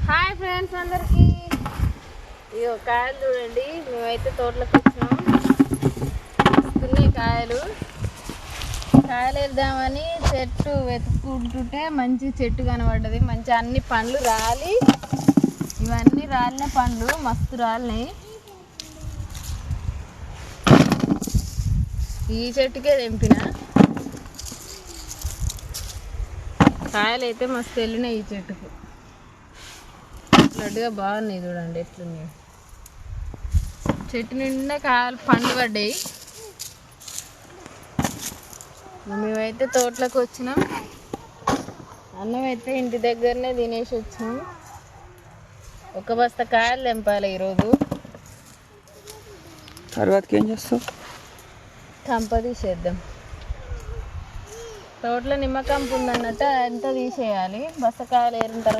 Hi friends అందరికి ఇగో కాయలు చూడండి. మేమైతే తోటలోకి వచ్చినాం. వస్తున్నాయి కాయలు వేద్దామని చెట్టు వెతుక్కుంటుంటే మంచి చెట్టు కనబడ్డది. మంచి అన్ని పండ్లు రాలి, ఇవన్నీ రాలిన పండ్లు మస్తు రాలినాయి. ఈ చెట్టుకే తెంపిన కాయలు అయితే మస్తు వెళ్ళినాయి. ఈ చెట్టుకు లడ్డుగా బాగున్నాయి చూడండి ఎట్లున్నాయి. చెట్టు నిండా కాయలు పండ్లు పడ్డాయి. మేమైతే తోటలోకి వచ్చినాం. అన్నం అయితే ఇంటి దగ్గరనే తినేసి వచ్చినాం. ఒక బస్తా కాయలు తెంపాలి ఈరోజు. తర్వాతకి ఏం చేస్తావు? కంప తీసేద్దాం. తోటలో నిమ్మకంప ఉందన్నట్టు అంతా తీసేయాలి. బస్తా కాయలు ఏరిన తర్వాత